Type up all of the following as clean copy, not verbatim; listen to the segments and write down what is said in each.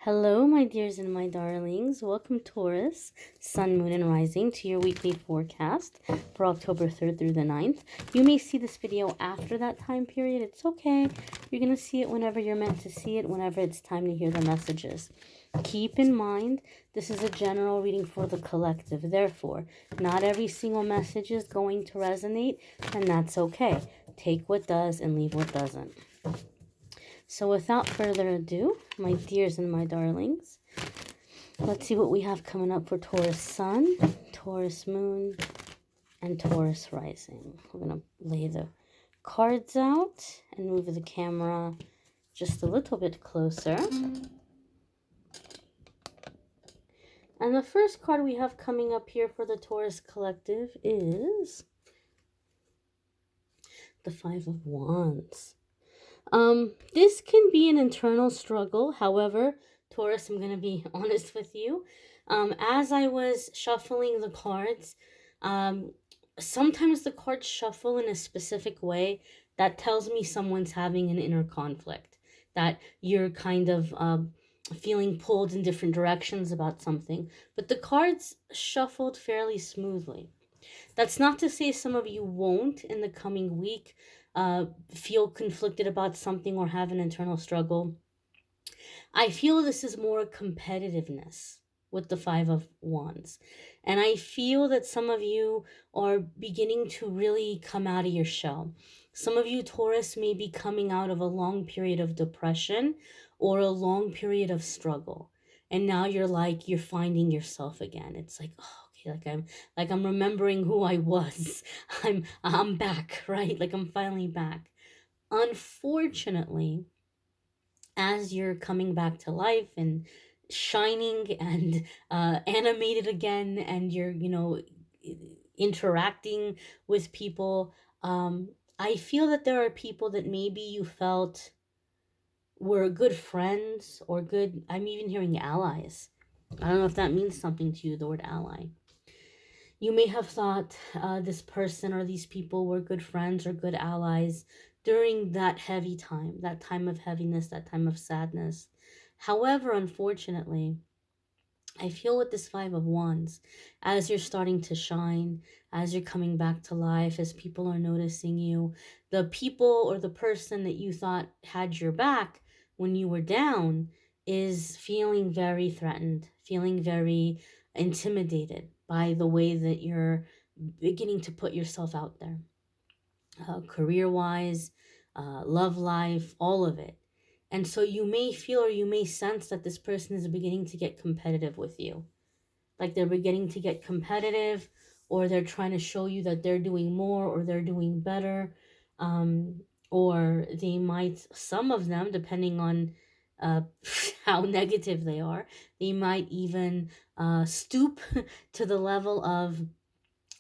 Hello, my dears and my darlings. Welcome, Taurus, Sun, Moon, and Rising, to your weekly forecast for October 3rd through the 9th. You may see this video after that time period. It's okay. You're going to see it whenever you're meant to see it, whenever it's time to hear the messages. Keep in mind, this is a general reading for the collective. Therefore, not every single message is going to resonate, and that's okay. Take what does and leave what doesn't. So without further ado, my dears and my darlings, let's see what we have coming up for Taurus Sun, Taurus Moon, and Taurus Rising. We're going to lay the cards out and move the camera just a little bit closer. And the first card we have coming up here for the Taurus Collective is the Five of Wands. This can be an internal struggle. However, Taurus, I'm going to be honest with you. As I was shuffling the cards, sometimes the cards shuffle in a specific way that tells me someone's having an inner conflict, that you're kind of feeling pulled in different directions about something. But the cards shuffled fairly smoothly. That's not to say some of you won't in the coming week feel conflicted about something or have an internal struggle. I feel this is more competitiveness with the Five of Wands. And I feel that some of you are beginning to really come out of your shell. Some of you, Taurus, may be coming out of a long period of depression or a long period of struggle. And now you're finding yourself again. It's like, oh, I'm remembering who I was. I'm back, right? Like I'm finally back. Unfortunately, as you're coming back to life and shining and animated again, and you're, interacting with people, I feel that there are people that maybe you felt were good friends or good, I'm even hearing allies. I don't know if that means something to you, the word ally. You may have thought this person or these people were good friends or good allies during that heavy time, that time of heaviness, that time of sadness. However, unfortunately, I feel with this Five of Wands, as you're starting to shine, as you're coming back to life, as people are noticing you, the people or the person that you thought had your back when you were down is feeling very threatened, feeling very intimidated by the way that you're beginning to put yourself out there. Career-wise, love life, all of it. And so you may feel or you may sense that this person is beginning to get competitive with you. Like they're beginning to get competitive, or they're trying to show you that they're doing more or they're doing better. Or they might, some of them, depending on how negative they are, they might even stoop to the level of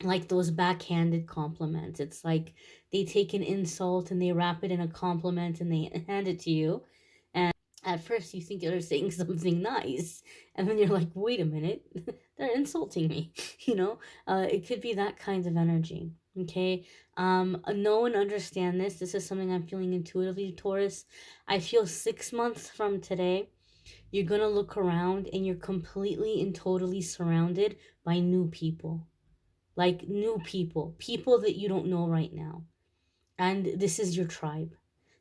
like those backhanded compliments. It's like they take an insult and they wrap it in a compliment and they hand it to you. And at first you think they're saying something nice. And then you're like, wait a minute, they're insulting me. It could be that kind of energy. Okay. Know and understand this. This is something I'm feeling intuitively, Taurus. I feel 6 months from today, you're going to look around and you're completely and totally surrounded by new people. Like new people that you don't know right now. And this is your tribe.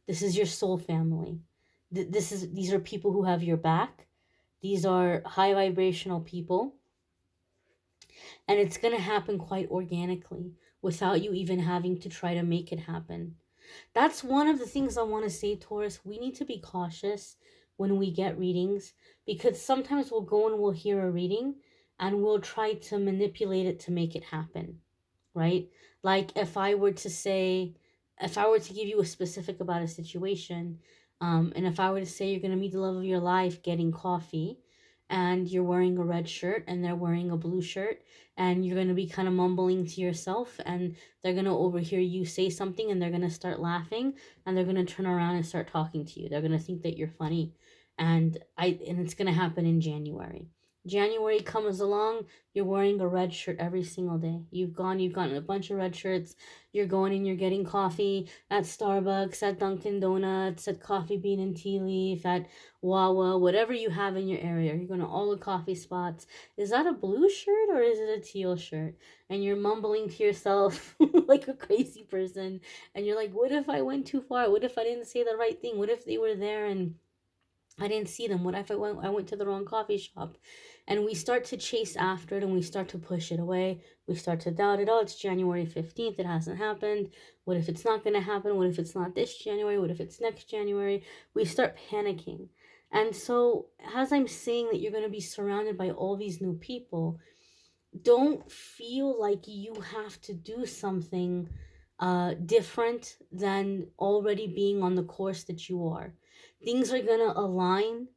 This is your soul family. These are people who have your back. These are high vibrational people. And it's going to happen quite organically without you even having to try to make it happen. That's one of the things I want to say, Taurus. We need to be cautious when we get readings, because sometimes we'll go and we'll hear a reading and we'll try to manipulate it to make it happen, right? Like if I were to give you a specific about a situation, and if I were to say you're going to meet the love of your life getting coffee, and you're wearing a red shirt and they're wearing a blue shirt, and you're going to be kind of mumbling to yourself, and they're going to overhear you say something and they're going to start laughing, and they're going to turn around and start talking to you. They're going to think that you're funny. And it's going to happen in January. January comes along, you're wearing a red shirt every single day. You've gotten a bunch of red shirts. You're going and you're getting coffee at Starbucks, at Dunkin' Donuts, at Coffee Bean and Tea Leaf, at Wawa, whatever you have in your area. You're going to all the coffee spots. Is that a blue shirt or is it a teal shirt? And you're mumbling to yourself like a crazy person. And you're like, what if I went too far? What if I didn't say the right thing? What if they were there and I didn't see them? What if I went to the wrong coffee shop? And we start to chase after it and we start to push it away. We start to doubt it. Oh, it's January 15th. It hasn't happened. What if it's not going to happen? What if it's not this January? What if it's next January? We start panicking. And so, as I'm saying that you're going to be surrounded by all these new people, don't feel like you have to do something different than already being on the course that you are. Things are going to align,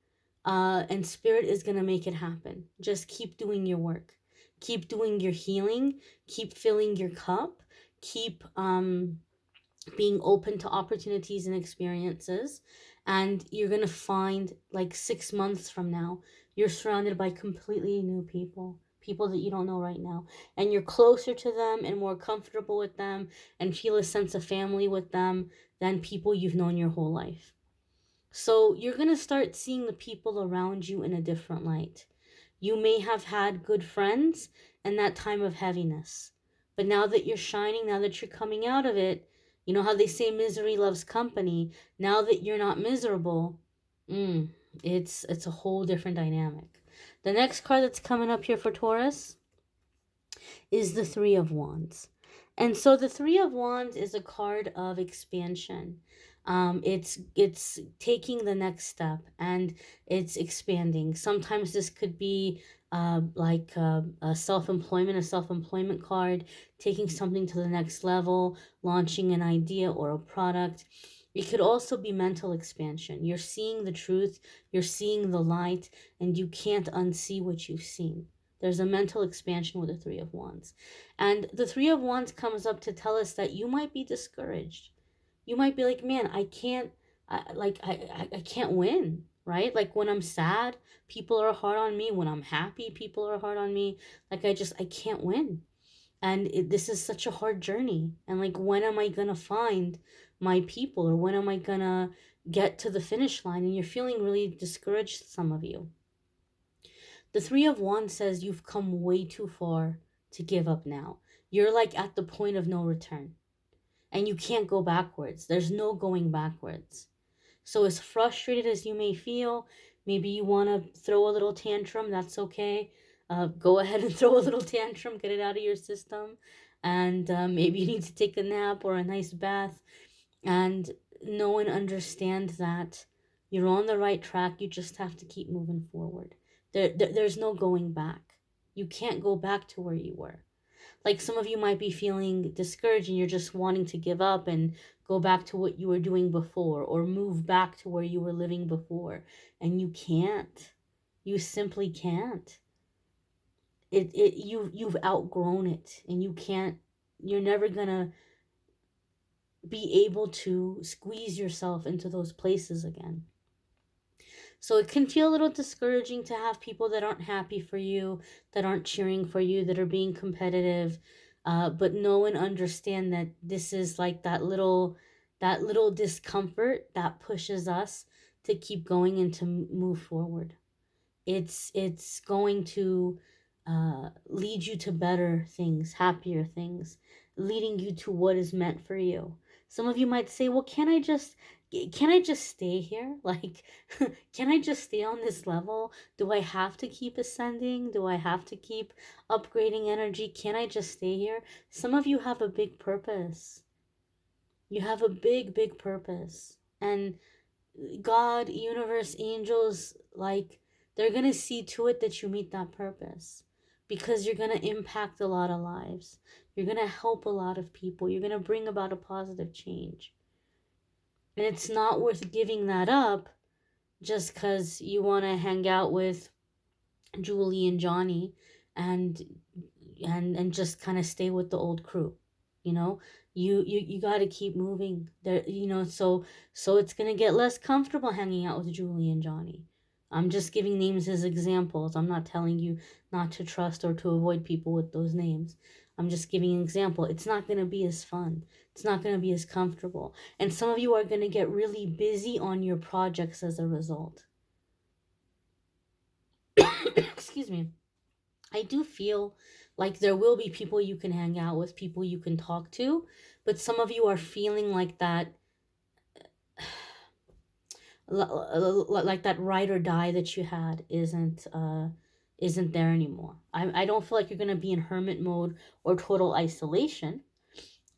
and spirit is going to make it happen. Just keep doing your work, keep doing your healing, keep filling your cup, keep being open to opportunities and experiences. And you're going to find, like, 6 months from now, you're surrounded by completely new people, people that you don't know right now, and you're closer to them and more comfortable with them and feel a sense of family with them than people you've known your whole life. So you're going to start seeing the people around you in a different light. You may have had good friends in that time of heaviness, but now that you're shining, now that you're coming out of it, you know how they say misery loves company. Now that you're not miserable, it's a whole different dynamic. The next card that's coming up here for Taurus is the Three of Wands. And so the Three of Wands is a card of expansion. It's taking the next step and it's expanding. Sometimes this could be like a self-employment card, taking something to the next level, launching an idea or a product. It could also be mental expansion. You're seeing the truth, you're seeing the light, and you can't unsee what you've seen. There's a mental expansion with the Three of Wands. And the Three of Wands comes up to tell us that you might be discouraged. You might be like, man, I can't win, right? Like when I'm sad, people are hard on me. When I'm happy, people are hard on me. Like I can't win. And this is such a hard journey. And like, when am I going to find my people, or when am I going to get to the finish line? And you're feeling really discouraged, some of you. The Three of Wands says you've come way too far to give up now. You're like at the point of no return and you can't go backwards. There's no going backwards. So as frustrated as you may feel, maybe you want to throw a little tantrum. That's okay. Go ahead and throw a little tantrum, get it out of your system. And maybe you need to take a nap or a nice bath and know and understand that you're on the right track. You just have to keep moving forward. There's no going back. You can't go back to where you were. Like some of you might be feeling discouraged and you're just wanting to give up and go back to what you were doing before, or move back to where you were living before. And you can't. You simply can't. You've outgrown it, and you're never gonna be able to squeeze yourself into those places again. So it can feel a little discouraging to have people that aren't happy for you, that aren't cheering for you, that are being competitive. But know and understand that this is like that little discomfort that pushes us to keep going and to move forward. It's going to lead you to better things, happier things, leading you to what is meant for you. Some of you might say, well, can I just stay here? Like, can I just stay on this level? Do I have to keep ascending? Do I have to keep upgrading energy? Can I just stay here? Some of you have a big purpose. You have a big purpose. And God, universe, angels, like, they're going to see to it that you meet that purpose, because you're going to impact a lot of lives. You're going to help a lot of people. You're going to bring about a positive change. And it's not worth giving that up just because you want to hang out with Julie and Johnny and just kind of stay with the old crew. You know, you got to keep moving there, you know, so it's going to get less comfortable hanging out with Julie and Johnny. I'm just giving names as examples. I'm not telling you not to trust or to avoid people with those names. I'm just giving an example. It's not going to be as fun. It's not going to be as comfortable. And some of you are going to get really busy on your projects as a result. Excuse me. I do feel like there will be people you can hang out with, people you can talk to, but some of you are feeling like that, like that ride or die that you had isn't there anymore. I don't feel like you're gonna be in hermit mode or total isolation,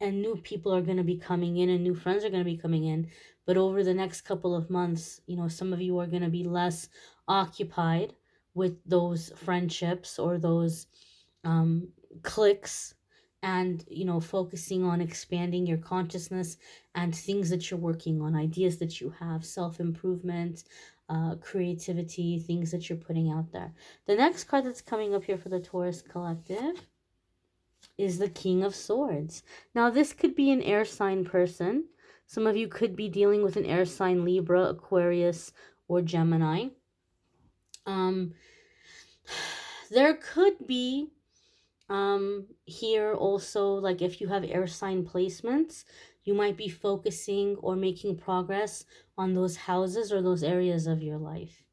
and new people are gonna be coming in and new friends are gonna be coming in. But over the next couple of months, some of you are gonna be less occupied with those friendships or those um, clicks, and focusing on expanding your consciousness and things that you're working on, ideas that you have, self-improvement, creativity, things that you're putting out there. The next card that's coming up here for the Taurus collective is the King of Swords. Now this could be an air sign person. Some of you could be dealing with an air sign, Libra, Aquarius, or Gemini. um there could be here also, like if you have air sign placements, you might be focusing or making progress on those houses or those areas of your life.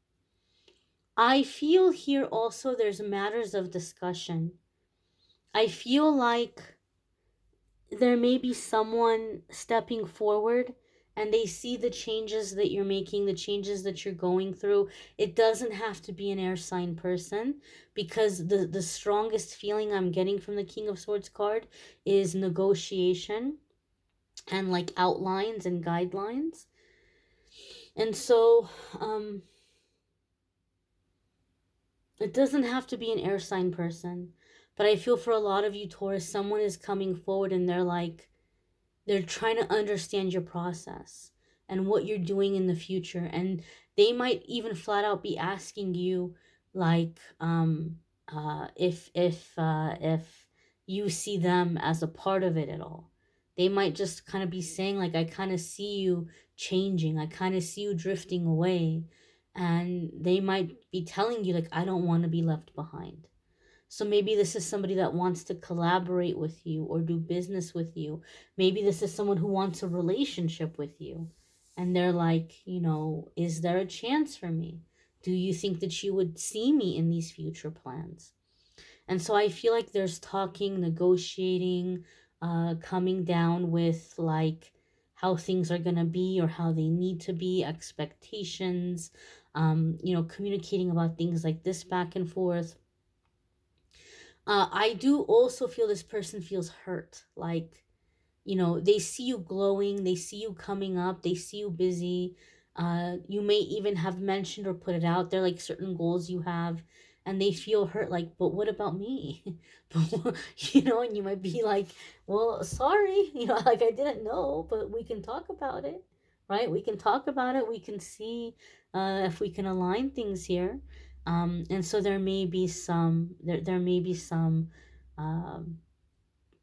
I feel here also there's matters of discussion. I feel like there may be someone stepping forward and they see the changes that you're making, the changes that you're going through. It doesn't have to be an air sign person, because the strongest feeling I'm getting from the King of Swords card is negotiation and like outlines and guidelines. And so it doesn't have to be an air sign person, but I feel for a lot of you Taurus, someone is coming forward and they're trying to understand your process and what you're doing in the future, and they might even flat out be asking you, like, if you see them as a part of it at all. They might just kind of be saying, like, I kind of see you changing, I kind of see you drifting away, and they might be telling you, like, I don't want to be left behind. So maybe this is somebody that wants to collaborate with you or do business with you. Maybe this is someone who wants a relationship with you. And they're like, is there a chance for me? Do you think that you would see me in these future plans? And so I feel like there's talking, negotiating, coming down with like how things are going to be or how they need to be, expectations, communicating about things like this back and forth. I do also feel this person feels hurt. Like, they see you glowing, they see you coming up, they see you busy. You may even have mentioned or put it out there, like certain goals you have, and they feel hurt, like, but what about me? And you might be like, well, sorry, like I didn't know, but we can talk about it, right? We can talk about it. We can see if we can align things here. And so there may be some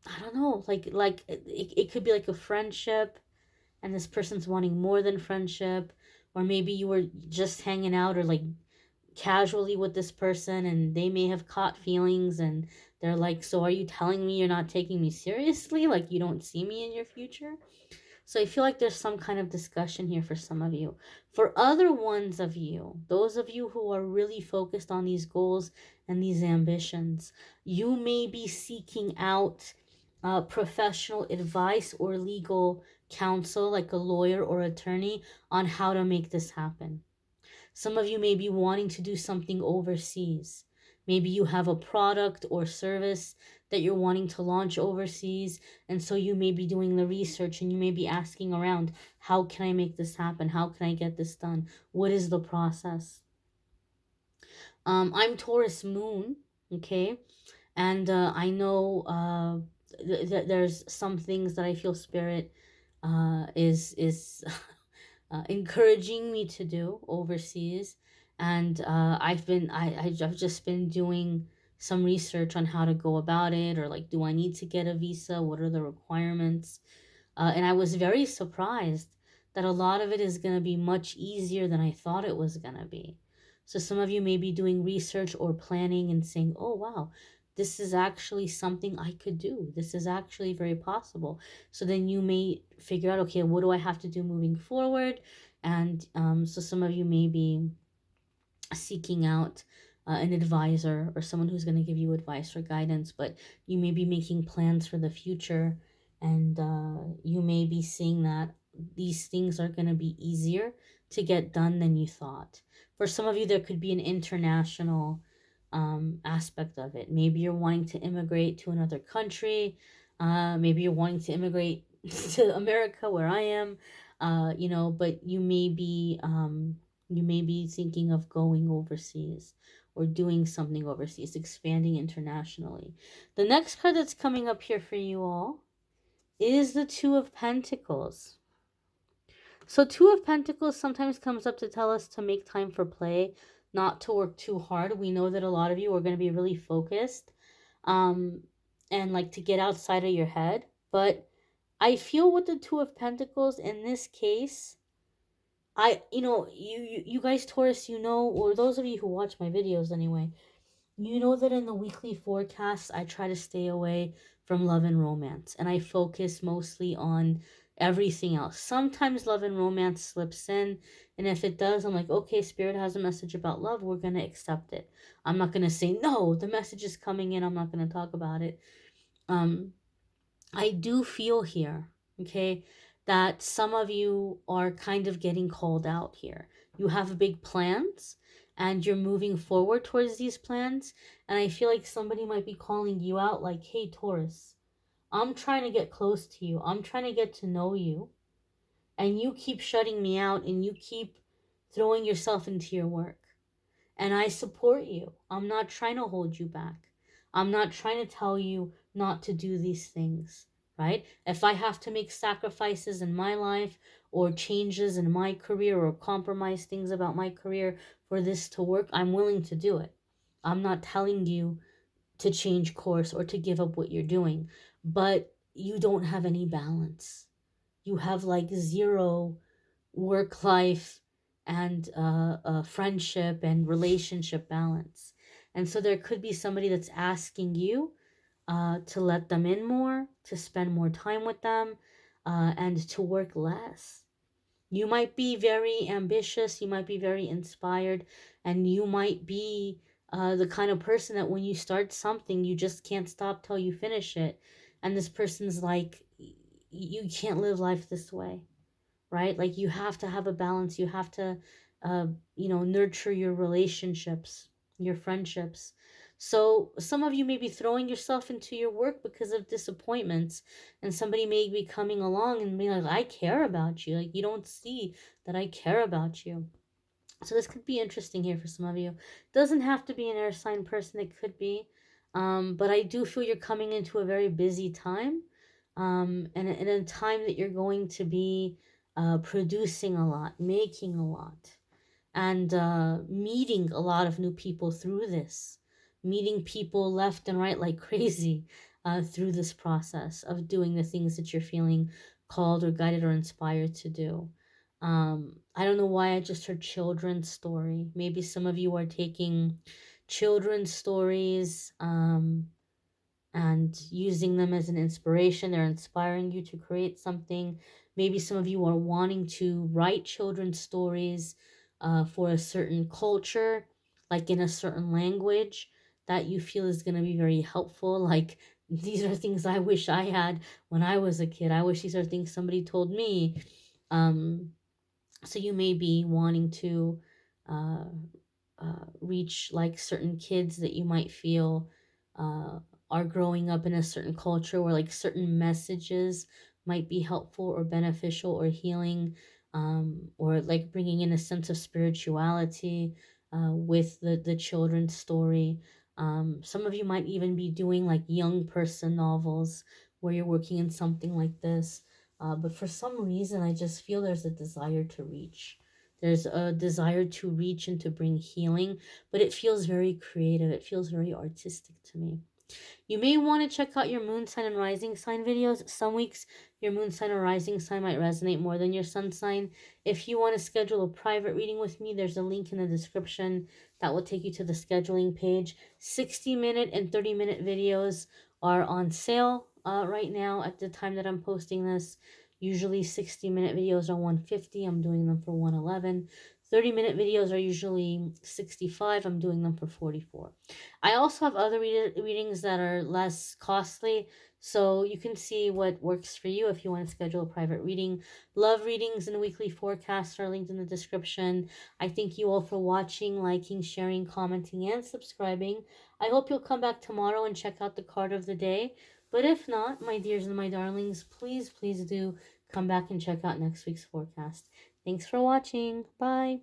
I don't know, like it could be like a friendship, and this person's wanting more than friendship, or maybe you were just hanging out or like casually with this person and they may have caught feelings, and they're like, so are you telling me you're not taking me seriously? Like you don't see me in your future? So I feel like there's some kind of discussion here for some of you. For other ones of you, those of you who are really focused on these goals and these ambitions, you may be seeking out professional advice or legal counsel, like a lawyer or attorney, on how to make this happen. Some of you may be wanting to do something overseas. Maybe you have a product or service that you're wanting to launch overseas, and so you may be doing the research and you may be asking around, how can I make this happen? How can I get this done? What is the process? I'm Taurus moon, okay? And I know there's some things that I feel spirit is encouraging me to do overseas, and I've just been doing some research on how to go about it, or like, do I need to get a visa? What are the requirements? And I was very surprised that a lot of it is going to be much easier than I thought it was going to be. So some of you may be doing research or planning and saying, oh, wow, this is actually something I could do. This is actually very possible. So then you may figure out, okay, what do I have to do moving forward? And so some of you may be seeking out an advisor or someone who's going to give you advice or guidance, but you may be making plans for the future, and you may be seeing that these things are going to be easier to get done than you thought. For some of you, there could be an international aspect of it. Maybe you're wanting to immigrate to another country. Maybe you're wanting to immigrate to America, where I am. But you may be thinking of going overseas or doing something overseas, expanding internationally. The next card that's coming up here for you all is the Two of Pentacles. So Two of Pentacles sometimes comes up to tell us to make time for play, not to work too hard. We know that a lot of you are going to be really focused and like to get outside of your head. But I feel with the Two of Pentacles in this case, you guys, Taurus, or those of you who watch my videos anyway, you know that in the weekly forecast, I try to stay away from love and romance, and I focus mostly on everything else. Sometimes love and romance slips in, and if it does, I'm like, okay, Spirit has a message about love, we're going to accept it. I'm not going to say, no, the message is coming in, I'm not going to talk about it. I do feel here, okay, that some of you are kind of getting called out here. You have big plans and you're moving forward towards these plans. And I feel like somebody might be calling you out like, hey, Taurus, I'm trying to get close to you. I'm trying to get to know you. And you keep shutting me out and you keep throwing yourself into your work. And I support you. I'm not trying to hold you back. I'm not trying to tell you not to do these things, right? If I have to make sacrifices in my life or changes in my career or compromise things about my career for this to work, I'm willing to do it. I'm not telling you to change course or to give up what you're doing, but you don't have any balance. You have like zero work life and friendship and relationship balance. And so there could be somebody that's asking you to let them in more, to spend more time with them, and to work less. You might be very ambitious, you might be very inspired, and you might be the kind of person that when you start something, you just can't stop till you finish it. And this person's like, you can't live life this way, right? Like you have to have a balance. You have to, nurture your relationships, your friendships. So some of you may be throwing yourself into your work because of disappointments, and somebody may be coming along and be like, I care about you. Like you don't see that I care about you. So this could be interesting here for some of you. Doesn't have to be an air sign person. It could be. But I do feel you're coming into a very busy time. And in a time that you're going to be producing a lot, making a lot, and meeting a lot of new people through this, meeting people left and right like crazy through this process of doing the things that you're feeling called or guided or inspired to do. I don't know why I just heard children's story. Maybe some of you are taking children's stories and using them as an inspiration. They're inspiring you to create something. Maybe some of you are wanting to write children's stories for a certain culture, like in a certain language that you feel is going to be very helpful. Like, these are things I wish I had when I was a kid. I wish these are things somebody told me. So you may be wanting to uh, reach like certain kids that you might feel uh, are growing up in a certain culture where like certain messages might be helpful or beneficial or healing, or like bringing in a sense of spirituality with the children's story. Some of you might even be doing like young person novels where you're working in something like this. But for some reason, I just feel there's a desire to reach. There's a desire to reach and to bring healing, but it feels very creative. It feels very artistic to me. You may want to check out your moon sign and rising sign videos. Some weeks your moon sign or rising sign might resonate more than your sun sign. If you want to schedule a private reading with me, there's a link in the description that will take you to the scheduling page. 60-minute and 30-minute videos are on sale right now at the time that I'm posting this. Usually 60-minute videos are 150. I'm doing them for 111. 30-minute videos are usually 65. I'm doing them for 44. I also have other readings that are less costly, so you can see what works for you if you want to schedule a private reading. Love readings and weekly forecasts are linked in the description. I thank you all for watching, liking, sharing, commenting, and subscribing. I hope you'll come back tomorrow and check out the card of the day. But if not, my dears and my darlings, please, please do come back and check out next week's forecast. Thanks for watching. Bye.